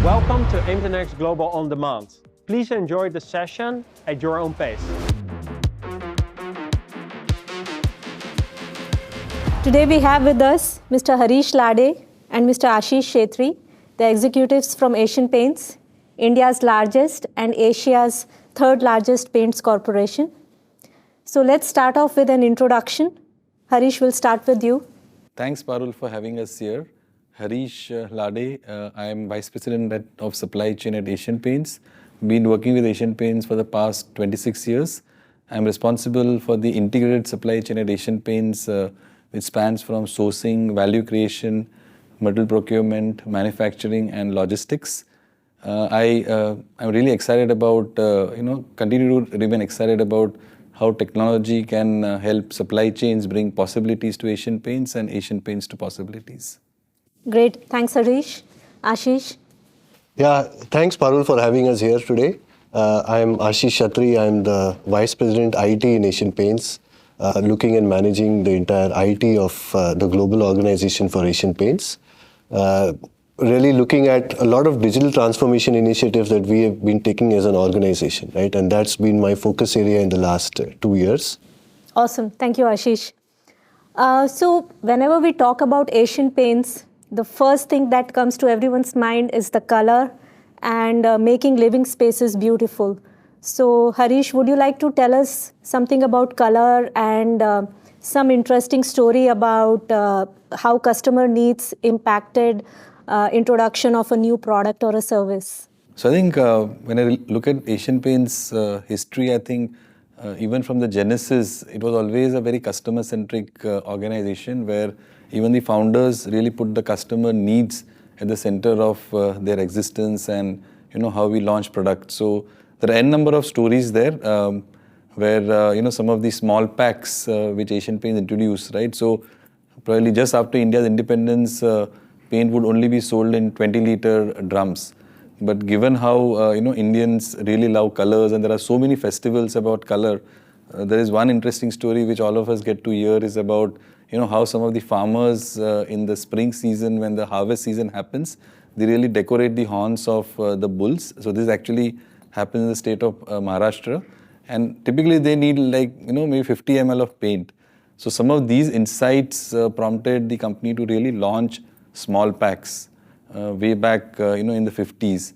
Welcome to Internext Global On Demand. Please enjoy the session at your own pace. Today we have with us Mr. Harish Lade and Mr. Ashish Shetri, the executives from Asian Paints, India's largest and Asia's third largest paints corporation. So let's start off with an introduction. Harish, will start with you. Thanks, Parul, for having us here. Harish Lade, I am Vice President of Supply Chain at Asian Paints. Been working with Asian Paints for the past 26 years. I'm responsible for the integrated supply chain at Asian Paints, which spans from sourcing, value creation, material procurement, manufacturing, and logistics. I'm really excited about, continue to remain excited about how technology can help supply chains bring possibilities to Asian Paints and Asian Paints to possibilities. Great. Thanks, Harish. Ashish? Yeah, thanks, Parul, for having us here today. I'm Ashish Shetri. I'm the Vice President IT in Asian Paints, looking and managing the entire IT of the global organization for Asian Paints. Really looking at a lot of digital transformation initiatives that we have been taking as an organization, right? And that's been my focus area in the last 2 years. Awesome. Thank you, Ashish. So whenever we talk about Asian Paints, the first thing that comes to everyone's mind is the color and making living spaces beautiful. So Harish, would you like to tell us something about color and some interesting story about how customer needs impacted introduction of a new product or a service? So I think when I look at Asian Paints history, I think even from the genesis, it was always a very customer-centric organization where even the founders really put the customer needs at the center of their existence and how we launch products. So there are n number of stories there where some of the small packs which Asian Paints introduced, right? So probably just after India's independence, paint would only be sold in 20-liter drums. But given how Indians really love colors and there are so many festivals about color, there is one interesting story which all of us get to hear is about how some of the farmers in the spring season, when the harvest season happens, they really decorate the horns of the bulls. So this actually happens in the state of Maharashtra. And typically they need maybe 50 ml of paint. So some of these insights prompted the company to really launch small packs way back in the 50s.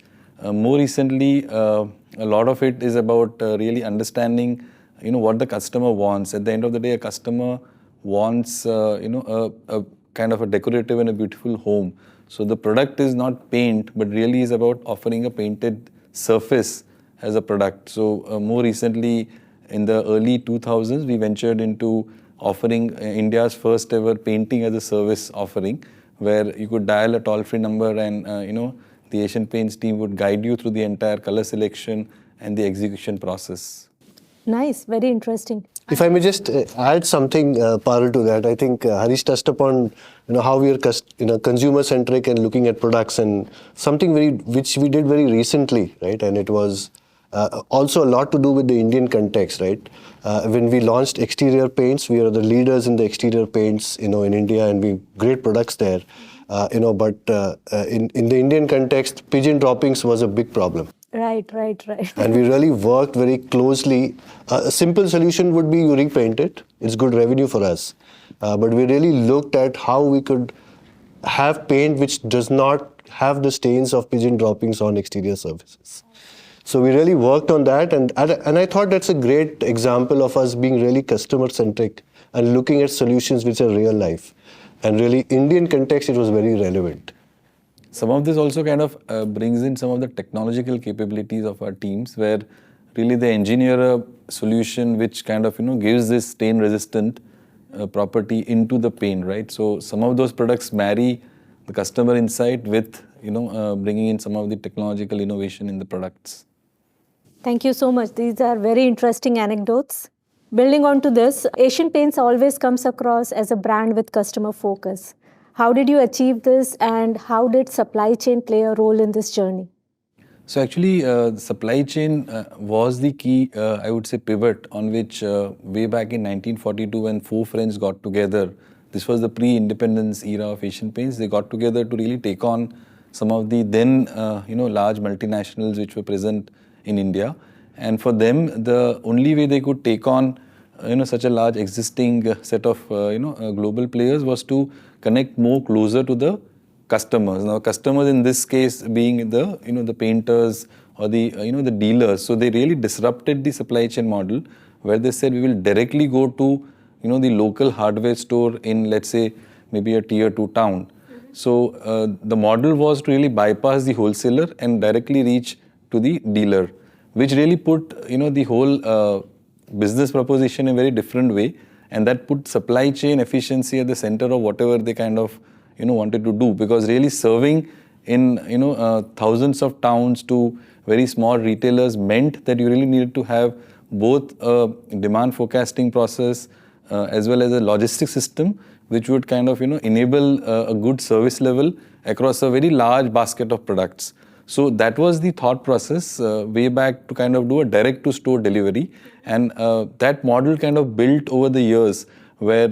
More recently, a lot of it is about really understanding what the customer wants. At the end of the day, a customer wants a kind of a decorative and a beautiful home. So the product is not paint, but really is about offering a painted surface as a product. So more recently, in the early 2000s, we ventured into offering India's first ever painting as a service offering, where you could dial a toll-free number and the Asian Paints team would guide you through the entire color selection and the execution process. Nice, very interesting. If I may just add something, Parul, to that, I think Harish touched upon how we are consumer-centric and looking at products, and something which we did very recently, right? And it was also a lot to do with the Indian context, right? When we launched exterior paints, we are the leaders in the exterior paints, in India, and we great products there, but in the Indian context, pigeon droppings was a big problem. Right. And we really worked very closely. A simple solution would be you repaint it. It's good revenue for us. But we really looked at how we could have paint which does not have the stains of pigeon droppings on exterior surfaces. So we really worked on that, and I thought that's a great example of us being really customer-centric and looking at solutions which are real life. And really, Indian context, it was very relevant. Some of this also kind of brings in some of the technological capabilities of our teams, where really they engineer a solution which kind of gives this stain-resistant property into the paint, right? So some of those products marry the customer insight with bringing in some of the technological innovation in the products. Thank you so much. These are very interesting anecdotes. Building on to this, Asian Paints always comes across as a brand with customer focus. How did you achieve this, and how did supply chain play a role in this journey? So actually, supply chain was the key, I would say, pivot on which way back in 1942 when four friends got together. This was the pre-independence era of Asian Paints. They got together to really take on some of the then large multinationals which were present in India. And for them, the only way they could take on such a large existing set of global players was to connect more closer to the customers. Now, customers in this case being the painters or the dealers. So they really disrupted the supply chain model, where they said we will directly go to the local hardware store in, let's say, maybe a tier 2 town. So the model was to really bypass the wholesaler and directly reach to the dealer, which really put the whole business proposition in a very different way, and that put supply chain efficiency at the center of whatever they kind of wanted to do. Because really serving in thousands of towns to very small retailers meant that you really needed to have both a demand forecasting process as well as a logistics system which would kind of enable a good service level across a very large basket of products. So that was the thought process way back, to kind of do a direct to store delivery, and that model kind of built over the years, where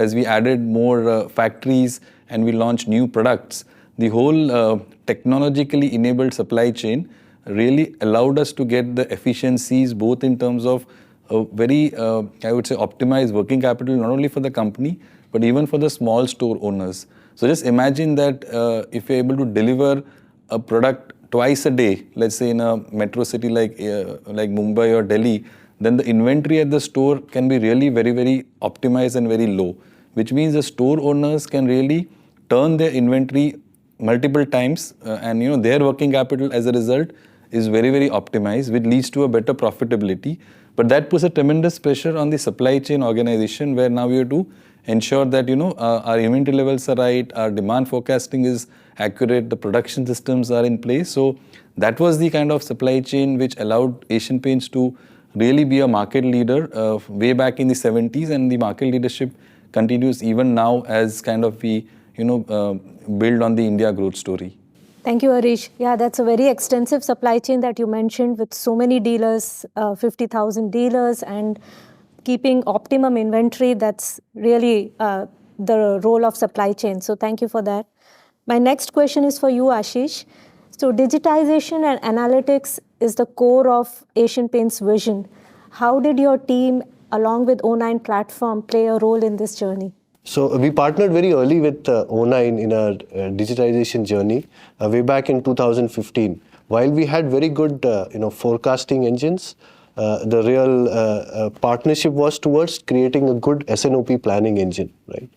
as we added more factories and we launched new products, the whole technologically enabled supply chain really allowed us to get the efficiencies both in terms of a very I would say optimized working capital, not only for the company but even for the small store owners. So just imagine that if you're able to deliver a product twice a day, let's say in a metro city like Mumbai or Delhi, then the inventory at the store can be really very, very optimized and very low, which means the store owners can really turn their inventory multiple times and their working capital as a result is very, very optimized, which leads to a better profitability. But that puts a tremendous pressure on the supply chain organization, where now we have to ensure that our inventory levels are right, our demand forecasting is accurate, the production systems are in place. So that was the kind of supply chain which allowed Asian Paints to really be a market leader way back in the 70s, and the market leadership continues even now as kind of we build on the India growth story. Thank you, Harish. Yeah, that's a very extensive supply chain that you mentioned, with so many dealers, 50,000 dealers, and keeping optimum inventory. That's really the role of supply chain. So thank you for that. My next question is for you, Ashish. So digitization and analytics is the core of Asian Paints' vision. How did your team, along with O9 platform, play a role in this journey? So we partnered very early with O9 in our digitization journey way back in 2015. While we had very good forecasting engines, the real partnership was towards creating a good S&OP planning engine, right?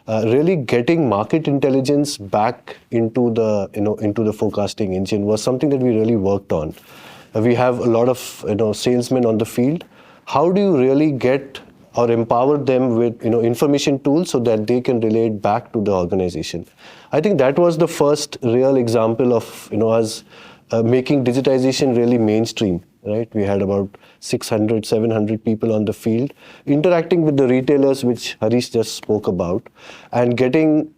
Really getting market intelligence back into the forecasting engine was something that we really worked on. We have a lot of salesmen on the field. How do you really get or empower them with information tools so that they can relate back to the organization? I think that was the first real example of us making digitization really mainstream. Right? We had about 600, 700 people on the field interacting with the retailers, which Harish just spoke about, and getting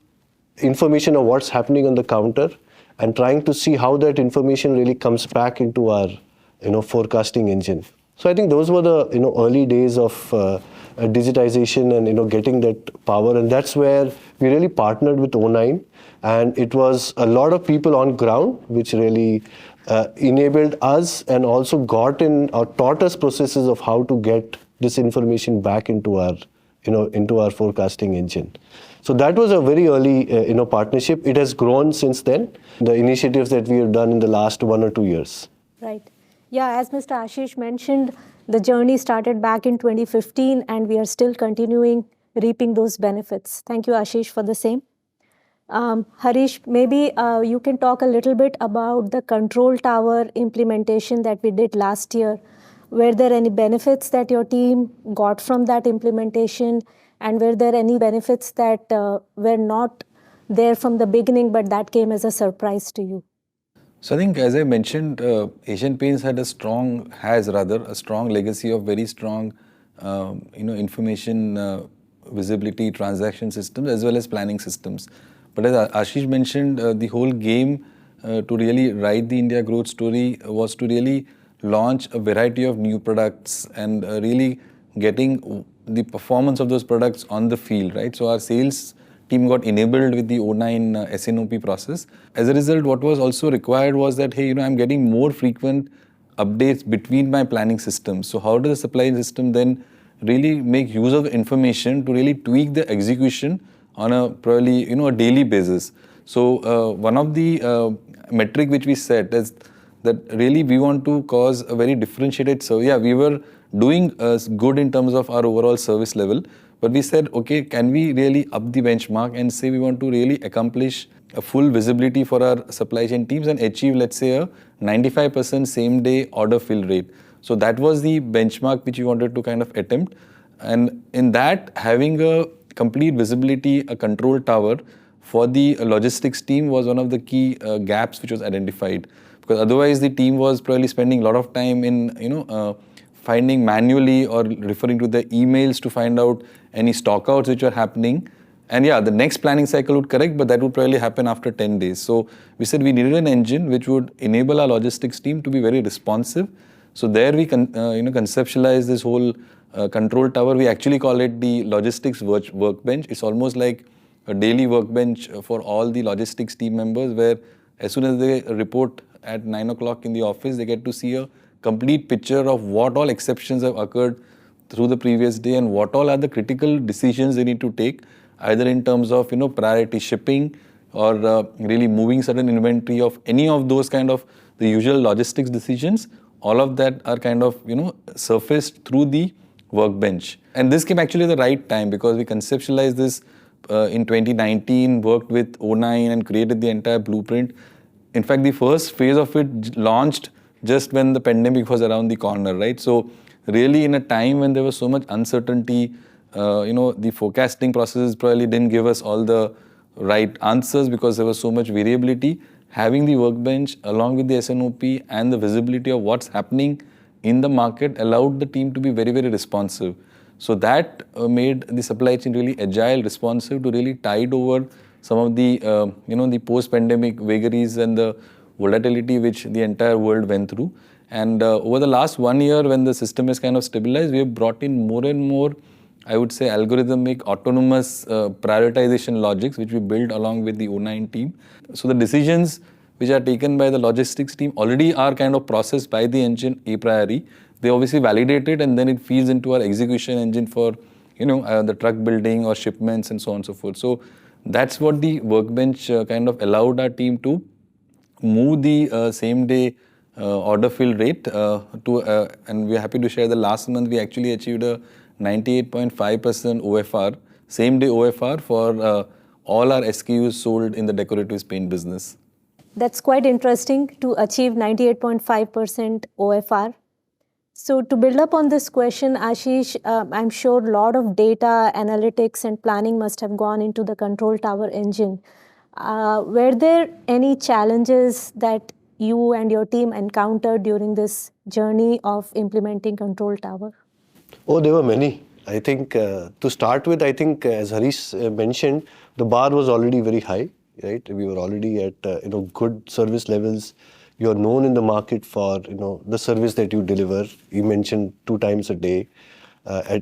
information of what's happening on the counter and trying to see how that information really comes back into our forecasting engine. So I think those were the early days of digitization and getting that power, and that's where we really partnered with O9, and it was a lot of people on ground which really enabled us and also taught us processes of how to get this information back into our forecasting engine. So that was a very early partnership. It has grown since then, the initiatives that we have done in the last 1 or 2 years. Right. Yeah, as Mr. Ashish mentioned, the journey started back in 2015 and we are still continuing reaping those benefits. Thank you, Ashish, for the same. Harish, maybe you can talk a little bit about the control tower implementation that we did last year. Were there any benefits that your team got from that implementation, and were there any benefits that were not there from the beginning but that came as a surprise to you? So I think, as I mentioned, Asian Paints has a strong legacy of very strong information visibility transaction systems as well as planning systems. But as Ashish mentioned, the whole game to really write the India growth story was to really launch a variety of new products and really getting the performance of those products on the field, right? So our sales team got enabled with the O9 SNOP process. As a result, what was also required was that, hey, I'm getting more frequent updates between my planning systems. So how does the supply chain system then really make use of information to really tweak the execution on a probably, a daily basis? So one of the metric which we set is that really we want to cause a very differentiated service. Yeah, we were doing good in terms of our overall service level, but we said, okay, can we really up the benchmark and say we want to really accomplish a full visibility for our supply chain teams and achieve, let's say, a 95% same day order fill rate. So that was the benchmark which we wanted to kind of attempt. And in that, having a complete visibility, a control tower for the logistics team was one of the key gaps which was identified. Because otherwise the team was probably spending a lot of time in, finding manually or referring to the emails to find out any stockouts which are happening. And yeah, the next planning cycle would correct, but that would probably happen after 10 days. So we said we needed an engine which would enable our logistics team to be very responsive. So there we conceptualize this whole control tower. We actually call it the logistics workbench. It's almost like a daily workbench for all the logistics team members, where as soon as they report at 9 o'clock in the office, they get to see a complete picture of what all exceptions have occurred through the previous day and what all are the critical decisions they need to take, either in terms of priority shipping or really moving certain inventory of any of those kind of the usual logistics decisions. All of that are kind of surfaced through the workbench. And this came actually at the right time, because we conceptualized this in 2019, worked with O9 and created the entire blueprint. In fact, the first phase of it launched just when the pandemic was around the corner, right? So really in a time when there was so much uncertainty, the forecasting processes probably didn't give us all the right answers because there was so much variability. Having the workbench along with the SNOP and the visibility of what's happening in the market allowed the team to be very, very responsive. So that made the supply chain really agile, responsive to really tide over some of the, the post-pandemic vagaries and the volatility which the entire world went through. And over the last 1 year, when the system is kind of stabilized, we have brought in more and more, I would say, algorithmic, autonomous prioritization logics, which we built along with the O9 team. So the decisions which are taken by the logistics team already are kind of processed by the engine a priori. They obviously validate it, and then it feeds into our execution engine for, the truck building or shipments and so on and so forth. So that's what the workbench kind of allowed our team to move the same day order fill rate and we're happy to share the last month we actually achieved a 98.5% OFR, same day OFR for all our SKUs sold in the decorative paint business. That's quite interesting to achieve 98.5% OFR. So to build up on this question, Ashish, I'm sure a lot of data, analytics and planning must have gone into the control tower engine. Were there any challenges that you and your team encountered during this journey of implementing control tower? Oh, there were many. I think to start with, I think as Harish mentioned, the bar was already very high, right? We were already at good service levels. You're known in the market for the service that you deliver. You mentioned 2 times a day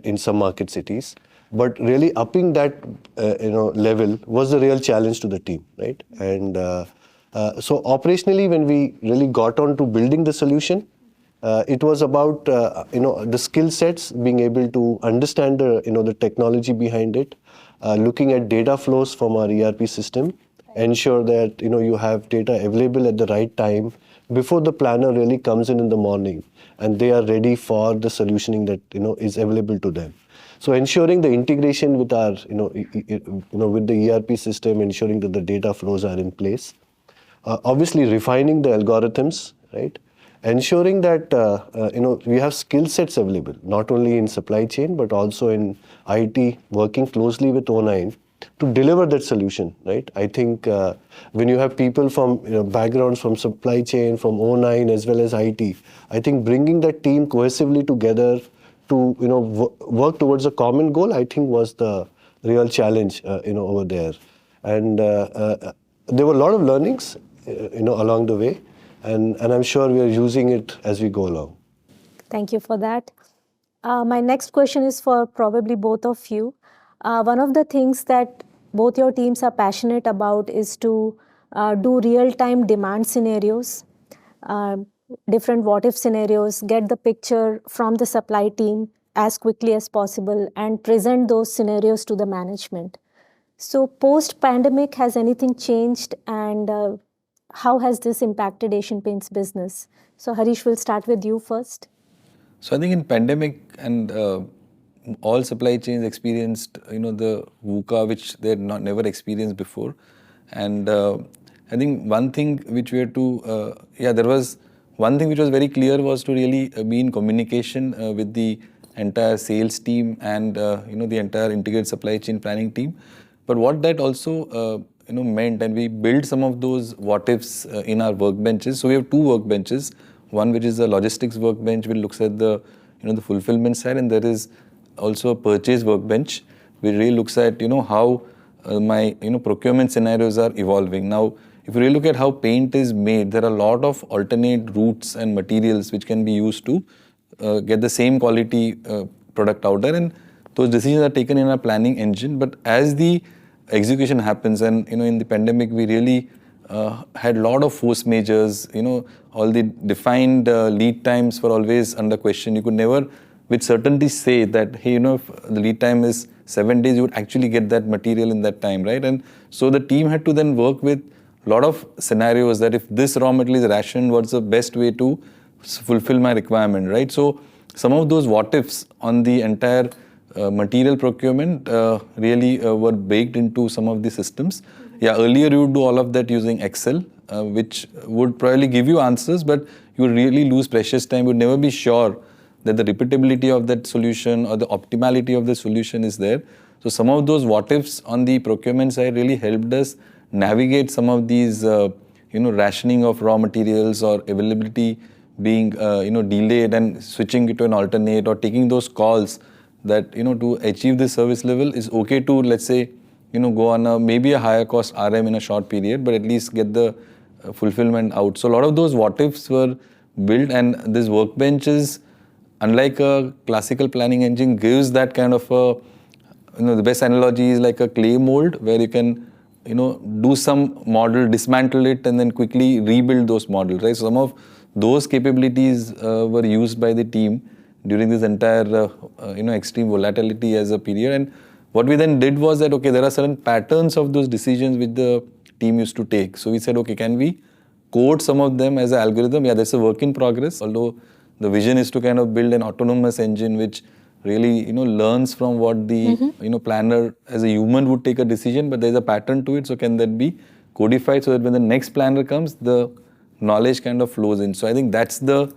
in some market cities. But really upping that level was the real challenge to the team, right? And so operationally, when we really got on to building the solution, it was about the skill sets, being able to understand the technology behind it, looking at data flows from our ERP system, ensure that you have data available at the right time before the planner really comes in the morning, and they are ready for the solutioning that is available to them. So ensuring the integration with our with the ERP system, ensuring that the data flows are in place. Obviously refining the algorithms, right? Ensuring that we have skill sets available, not only in supply chain but also in IT, working closely with O9 to deliver that solution, right? I think when you have people from backgrounds from supply chain, from O9 as well as IT, I think bringing that team cohesively together to work towards a common goal, I think was the real challenge over there. And there were a lot of learnings along the way, and I'm sure we are using it as we go along. Thank you for that. My next question is for probably both of you. One of the things that both your teams are passionate about is to do real-time demand scenarios, different what-if scenarios, get the picture from the supply team as quickly as possible and present those scenarios to the management. So post-pandemic, has anything changed, and how has this impacted Asian Paints business? So Harish, we'll start with you first. So I think in pandemic and all supply chains experienced, the VUCA, which they had never experienced before. And I think one thing which we had to, there was one thing which was very clear was to really be in communication with the entire sales team and, the entire integrated supply chain planning team. But what that also, meant, and we built some of those what-ifs in our workbenches. So we have two workbenches. One which is a logistics workbench, which looks at the, the fulfillment side, and there is also a purchase workbench, which really looks at, how my, procurement scenarios are evolving. Now, if you really look at how paint is made, there are a lot of alternate routes and materials which can be used to get the same quality product out there, and those decisions are taken in our planning engine. But as the execution happens, and in the pandemic we really had a lot of force majors, all the defined lead times were always under question. You could never with certainty say that, hey, if the lead time is 7 days, you would actually get that material in that time, right? And so the team had to then work with a lot of scenarios that if this raw material is rationed, what's the best way to fulfill my requirement, right? So some of those what-ifs on the entire material procurement really were baked into some of the systems. Yeah, earlier you would do all of that using Excel, which would probably give you answers, but you would really lose precious time. You would never be sure that the repeatability of that solution or the optimality of the solution is there. So some of those what-ifs on the procurement side really helped us navigate some of these, rationing of raw materials or availability being, delayed and switching it to an alternate, or taking those calls that, to achieve this service level is okay to, let's say, go on maybe a higher cost RM in a short period, but at least get the fulfillment out. So a lot of those what-ifs were built, and this workbench is, unlike a classical planning engine, gives that kind of a, the best analogy is like a clay mold where you can, do some model, dismantle it, and then quickly rebuild those models, right? So some of those capabilities were used by the team during this entire, extreme volatility as a period. And what we then did was that, okay, there are certain patterns of those decisions which the team used to take. So we said, okay, can we code some of them as an algorithm? Yeah, that's a work in progress, although the vision is to kind of build an autonomous engine which really, learns from what the, planner as a human would take a decision, but there's a pattern to it. So can that be codified so that when the next planner comes, the knowledge kind of flows in? So I think that's the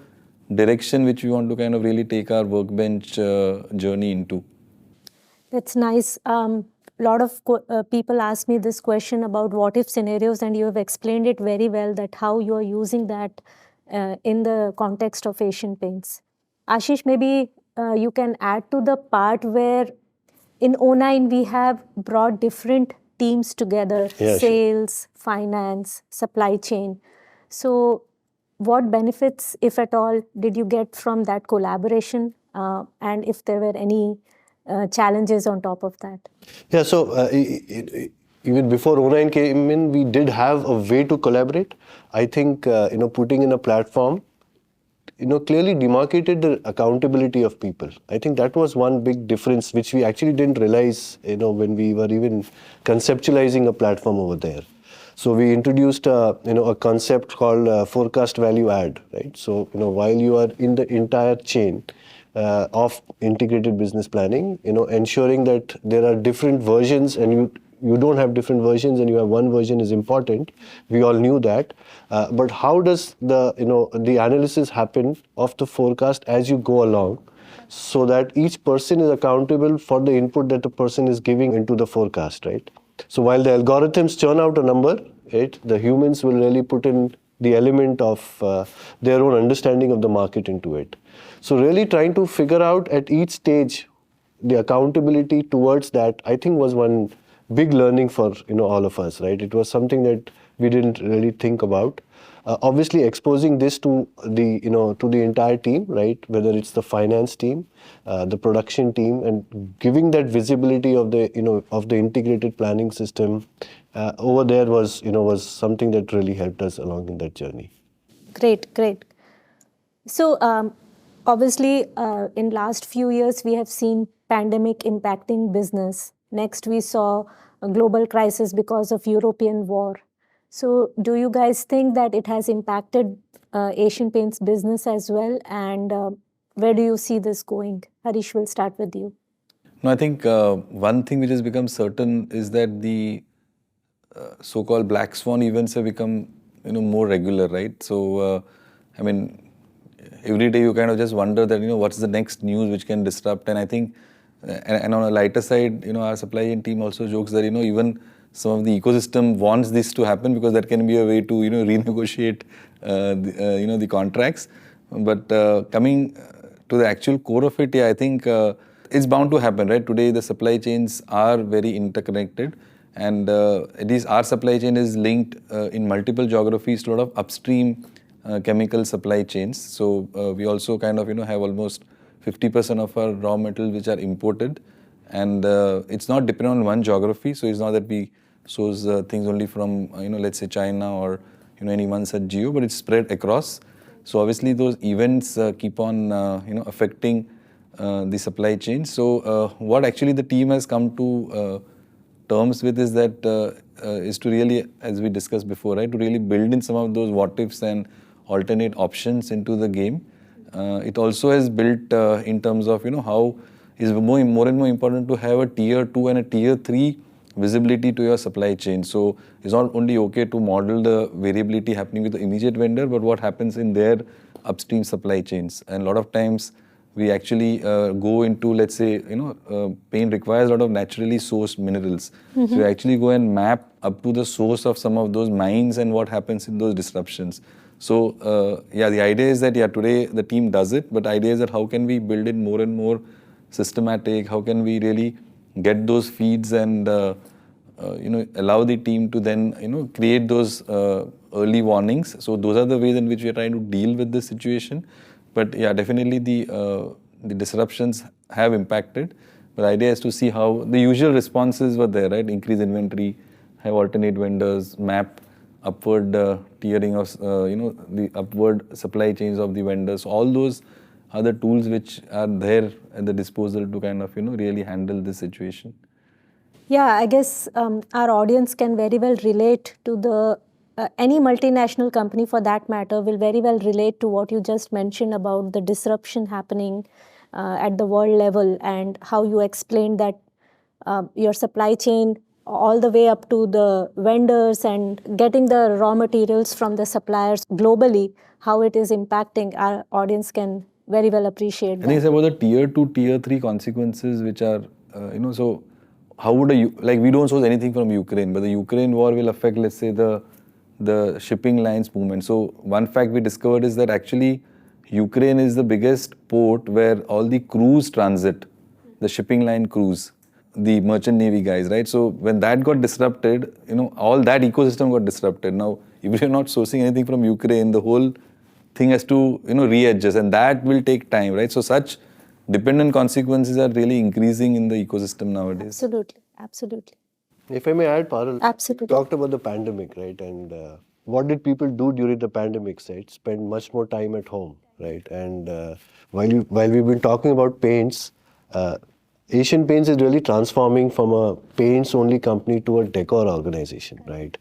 direction which we want to kind of really take our workbench journey into. That's nice. A lot of people ask me this question about what if scenarios, and you have explained it very well, that how you are using that in the context of Asian Paints. Ashish, maybe you can add to the part where in '09 we have brought different teams together, sales, finance, supply chain. So what benefits, if at all, did you get from that collaboration, and if there were any challenges on top of that? Yeah, so even before '09 came in, we did have a way to collaborate. I think, putting in a platform, clearly demarcated the accountability of people. I think that was one big difference, which we actually didn't realize, when we were even conceptualizing a platform over there. So we introduced, a concept called forecast value add, right? So, while you are in the entire chain of integrated business planning, ensuring that there are different versions, and you don't have different versions, and you have one version is important. We all knew that. But how does the analysis happen of the forecast as you go along, so that each person is accountable for the input that the person is giving into the forecast, right? So while the algorithms churn out a number, right, the humans will really put in the element of their own understanding of the market into it. So really trying to figure out at each stage the accountability towards that, I think, was one big learning for all of us, right? It was something that we didn't really think about. Obviously, exposing this to the to the entire team, right? Whether it's the finance team, the production team, and giving that visibility of the of the integrated planning system over there was something that really helped us along in that journey. Great, great. So obviously, in last few years, we have seen pandemic impacting business. Next, we saw a global crisis because of European war. So do you guys think that it has impacted Asian Paints business as well? And where do you see this going? Harish, will start with you. No, I think one thing which has become certain is that the so-called black swan events have become more regular, right? So I mean, every day you kind of just wonder that what's the next news which can disrupt. And I think and on a lighter side, our supply chain team also jokes that even some of the ecosystem wants this to happen because that can be a way to renegotiate the contracts. But coming to the actual core of it, yeah, I think it's bound to happen, right? Today the supply chains are very interconnected, and at least our supply chain is linked in multiple geographies to a lot of upstream chemical supply chains. So we also kind of have almost 50% of our raw materials which are imported, and it's not dependent on one geography. So it's not that we source things only from let's say China or any one such geo, but it's spread across. So obviously those events keep on affecting the supply chain. So what actually the team has come to terms with is that is to really, as we discussed before, right, to really build in some of those what ifs and alternate options into the game. It also has built in terms of how is more and more important to have a tier 2 and a tier 3 visibility to your supply chain. So it's not only okay to model the variability happening with the immediate vendor, but what happens in their upstream supply chains. And a lot of times we actually go into, let's say, paint requires a lot of naturally sourced minerals. So we actually go and map up to the source of some of those mines and what happens in those disruptions. So yeah, the idea is that today the team does it, but the idea is that how can we build it more and more systematic? How can we really get those feeds and allow the team to then create those early warnings. So those are the ways in which we are trying to deal with this situation. But yeah, definitely the disruptions have impacted. But the idea is to see how the usual responses were there, right? Increase inventory, have alternate vendors, map upward tiering of the upward supply chains of the vendors. All those are the tools which are there at the disposal to kind of really handle this situation. Yeah, I guess our audience can very well relate to the any multinational company for that matter will very well relate to what you just mentioned about the disruption happening at the world level, and how you explained that your supply chain all the way up to the vendors and getting the raw materials from the suppliers globally, how it is impacting. Our audience can very well appreciate that. I think it's about the tier 2, tier 3 consequences which are, so how would we don't source anything from Ukraine, but the Ukraine war will affect, let's say, the shipping lines movement. So one fact we discovered is that actually Ukraine is the biggest port where all the cruise transit, the shipping line cruise, the merchant navy guys, right? So when that got disrupted, all that ecosystem got disrupted. Now, if you're not sourcing anything from Ukraine, the whole thing has to, readjust, and that will take time, right? So such dependent consequences are really increasing in the ecosystem nowadays. Absolutely, absolutely. If I may add, Parul, Absolutely. talked about the pandemic, right? And what did people do during the pandemic, right? Spend much more time at home, right? And while we've been talking about paints, Asian Paints is really transforming from a paints-only company to a decor organization, right?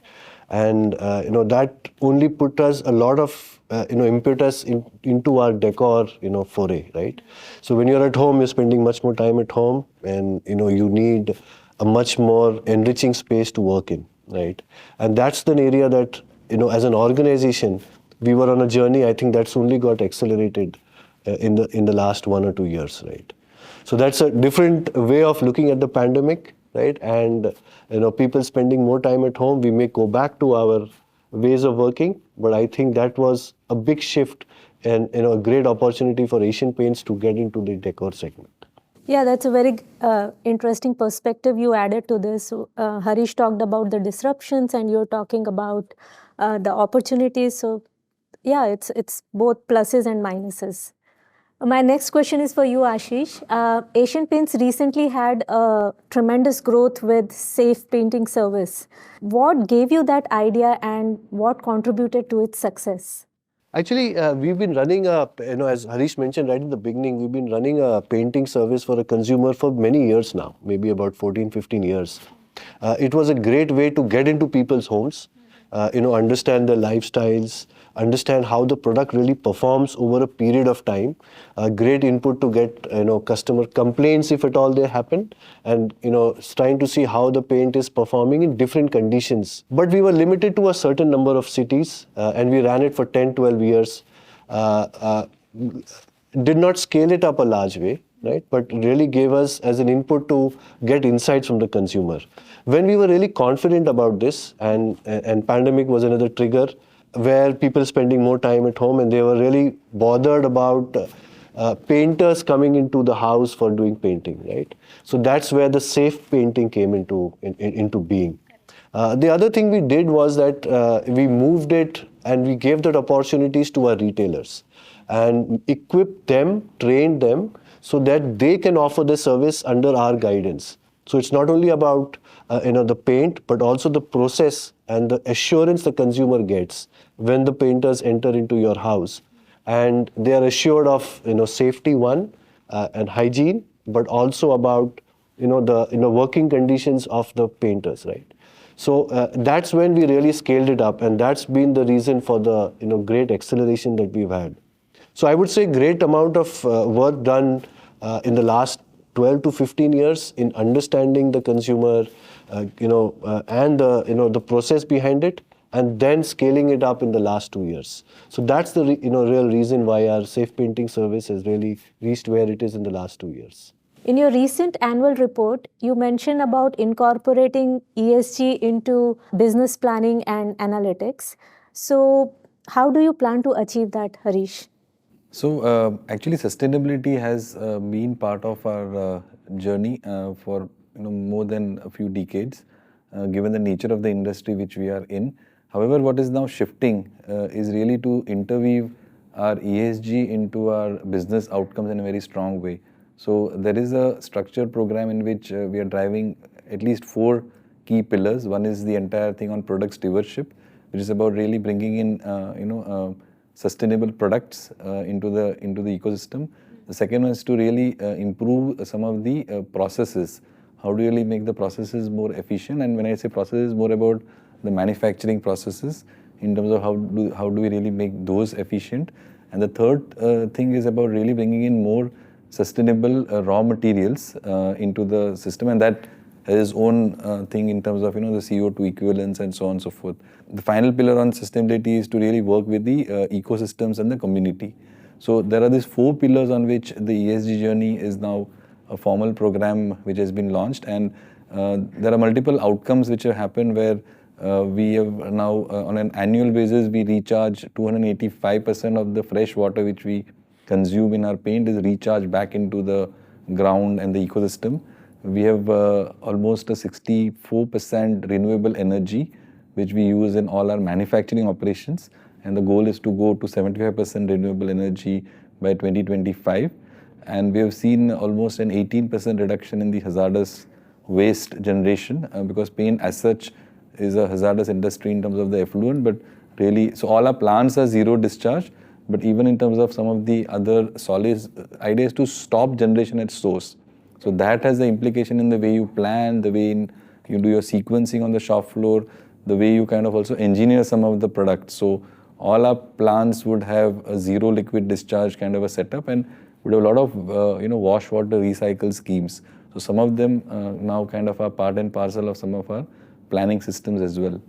And that only put us a lot of impetus into our decor foray, right? So when you're at home, you're spending much more time at home, and you need a much more enriching space to work in, right? And that's an area that as an organization we were on a journey. I think that's only got accelerated in the last 1 or 2 years, right? So that's a different way of looking at the pandemic, right? And people spending more time at home, we may go back to our ways of working, but I think that was a big shift and a great opportunity for Asian Paints to get into the decor segment. Yeah, that's a very interesting perspective you added to this. So, Harish talked about the disruptions and you're talking about the opportunities. So yeah, it's both pluses and minuses. My next question is for you, Ashish. Asian Paints recently had a tremendous growth with safe painting service. What gave you that idea and what contributed to its success? Actually, we've been running as Harish mentioned right in the beginning, we've been running a painting service for a consumer for many years now, maybe about 14, 15 years. It was a great way to get into people's homes, understand their lifestyles, understand how the product really performs over a period of time. Great input to get, customer complaints if at all they happen, and, trying to see how the paint is performing in different conditions. But we were limited to a certain number of cities, and we ran it for 10, 12 years. Uh, uh, did not scale it up a large way, right? But really gave us as an input to get insights from the consumer. When we were really confident about this, and pandemic was another trigger where people spending more time at home, and they were really bothered about painters coming into the house for doing painting, right? So that's where the safe painting came into being. The other thing we did was that we moved it and we gave that opportunities to our retailers and equipped them, trained them so that they can offer the service under our guidance. So it's not only about the paint, but also the process and the assurance the consumer gets when the painters enter into your house, and they are assured of safety and hygiene, but also about the working conditions of the painters, right? So that's when we really scaled it up, and that's been the reason for the great acceleration that we've had. So I would say great amount of work done in the last 12 to 15 years in understanding the consumer, and the process behind it, and then scaling it up in the last 2 years. So that's the real reason why our safe painting service has really reached where it is in the last 2 years. In your recent annual report, you mentioned about incorporating ESG into business planning and analytics. So, how do you plan to achieve that, Harish? So actually, sustainability has been part of our journey for more than a few decades, given the nature of the industry which we are in. However, what is now shifting is really to interweave our ESG into our business outcomes in a very strong way. So there is a structured program in which we are driving at least 4 key pillars. One is the entire thing on product stewardship, which is about really bringing in sustainable products into the ecosystem. The second one is to really improve some of the processes. How do you really make the processes more efficient? And when I say processes, more about the manufacturing processes in terms of how do we really make those efficient. And the third thing is about really bringing in more sustainable raw materials into the system, and that has its own thing in terms of the CO2 equivalents and so on and so forth. The final pillar on sustainability is to really work with the ecosystems and the community. So there are these 4 pillars on which the ESG journey is now a formal program which has been launched, and there are multiple outcomes which have happened where we have now on an annual basis we recharge 285% of the fresh water which we consume in our paint is recharged back into the ground and the ecosystem. We have almost a 64% renewable energy which we use in all our manufacturing operations, and the goal is to go to 75% renewable energy by 2025. And we have seen almost an 18% reduction in the hazardous waste generation because paint as such is a hazardous industry in terms of the effluent, but really, so all our plants are zero discharge, but even in terms of some of the other solids, idea is to stop generation at source. So that has the implication in the way you plan, the way you do your sequencing on the shop floor, the way you kind of also engineer some of the products. So all our plants would have a zero liquid discharge kind of a setup, and would have a lot of wash water recycle schemes. So some of them now kind of are part and parcel of some of our planning systems as well.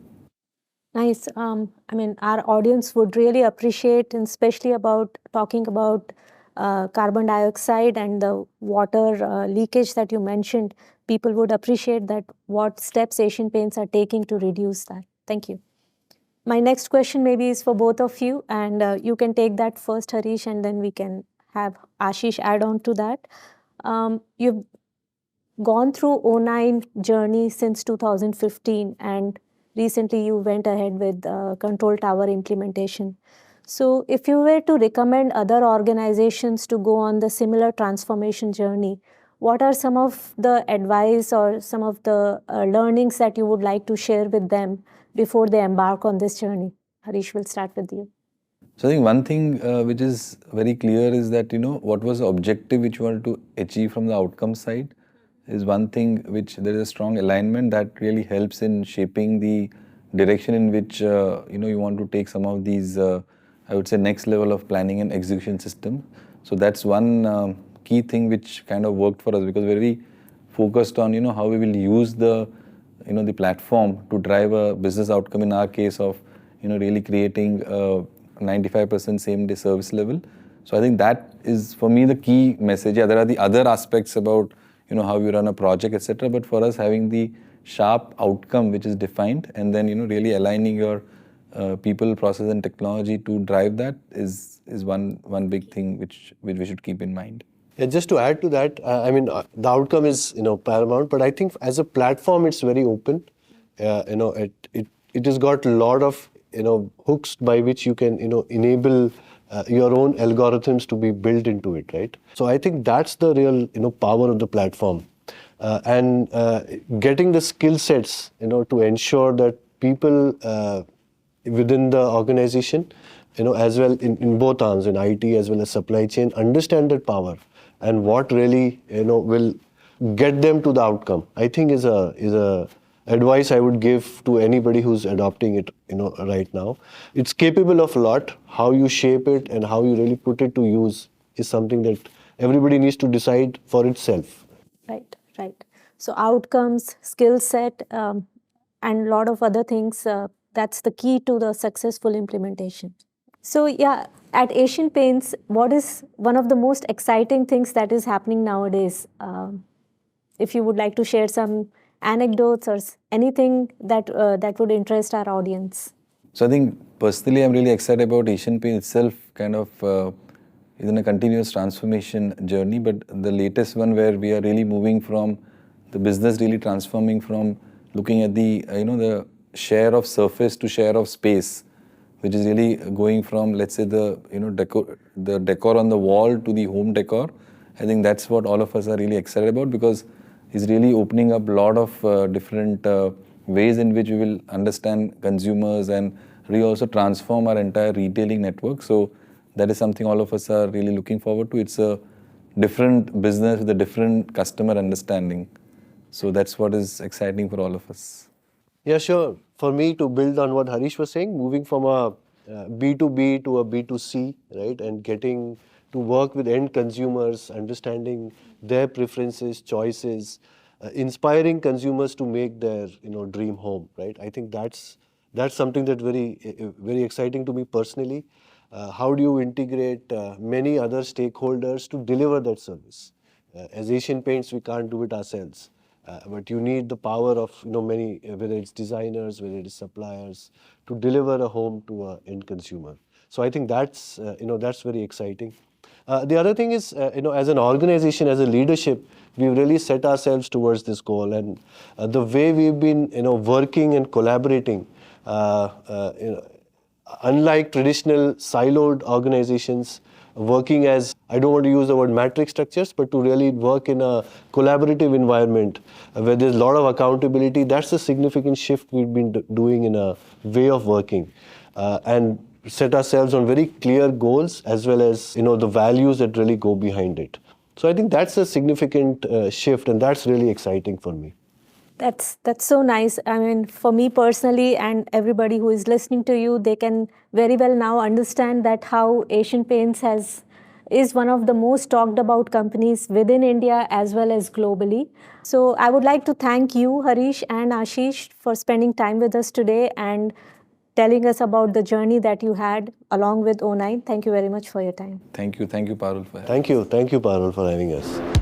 Nice. I mean, our audience would really appreciate, and especially about talking about carbon dioxide and the water leakage that you mentioned. People would appreciate that what steps Asian Paints are taking to reduce that. Thank you. My next question maybe is for both of you, and you can take that first, Harish, and then we can have Ashish add on to that. You've gone through O9 journey since 2015, and recently you went ahead with control tower implementation. So if you were to recommend other organizations to go on the similar transformation journey, what are some of the advice or some of the learnings that you would like to share with them before they embark on this journey? Harish, we'll start with you. So I think one thing which is very clear is that, what was the objective which you wanted to achieve from the outcome side is one thing which there is a strong alignment that really helps in shaping the direction in which, you want to take some of these, I would say, next level of planning and execution system. So that's one key thing which kind of worked for us, because we're very focused on, how we will use the, the platform to drive a business outcome, in our case of, really creating 95% same day service level. So I think that is for me the key message. Yeah, there are the other aspects about, how you run a project, etc. But for us, having the sharp outcome which is defined, and then, really aligning your people, process and technology to drive that is one big thing which we should keep in mind. Yeah, just to add to that, the outcome is paramount, but I think as a platform it's very open. It has got a lot of hooks by which you can enable your own algorithms to be built into it, right? So I think that's the real power of the platform, and getting the skill sets to ensure that people within the organization, as well in both arms, in IT as well as supply chain, understand that power and what really will get them to the outcome. I think is a advice I would give to anybody who's adopting it right now. It's capable of a lot. How you shape it and how you really put it to use is something that everybody needs to decide for itself. Right. So outcomes, skill set, and a lot of other things, that's the key to the successful implementation. So yeah, at Asian Paints, what is one of the most exciting things that is happening nowadays? If you would like to share some anecdotes or anything that would interest our audience. So I think personally, I'm really excited about Asian Paints itself, kind of is in a continuous transformation journey. But the latest one where we are really moving from the business really transforming from looking at the the share of surface to share of space, which is really going from, let's say, the decor on the wall to the home decor. I think that's what all of us are really excited about, because it's really opening up a lot of different ways in which we will understand consumers and really also transform our entire retailing network. So that is something all of us are really looking forward to. It's a different business with a different customer understanding. So that's what is exciting for all of us. Yeah, sure. For me, to build on what Harish was saying, moving from a B2B to a B2C, right, and getting to work with end consumers, understanding their preferences, choices, inspiring consumers to make their dream home, right? I think that's something that very exciting to me personally. How do you integrate many other stakeholders to deliver that service? As Asian Paints, we can't do it ourselves. But you need the power of many, whether it's designers, whether it's suppliers, to deliver a home to an end consumer. So I think that's that's very exciting. The other thing is, as an organization, as a leadership, we've really set ourselves towards this goal, and the way we've been working and collaborating, unlike traditional siloed organizations, working as, I don't want to use the word matrix structures, but to really work in a collaborative environment where there's a lot of accountability. That's a significant shift we've been doing in a way of working, and set ourselves on very clear goals, as well as the values that really go behind it. So I think that's a significant shift, and that's really exciting for me. That's so nice. I mean, for me personally, and everybody who is listening to you, they can very well now understand that how Asian Paints is one of the most talked about companies within India as well as globally. So I would like to thank you, Harish and Ashish, for spending time with us today and telling us about the journey that you had along with O9. Thank you very much for your time. Thank you, Parul, for having us. Thank you, Parul, for having us.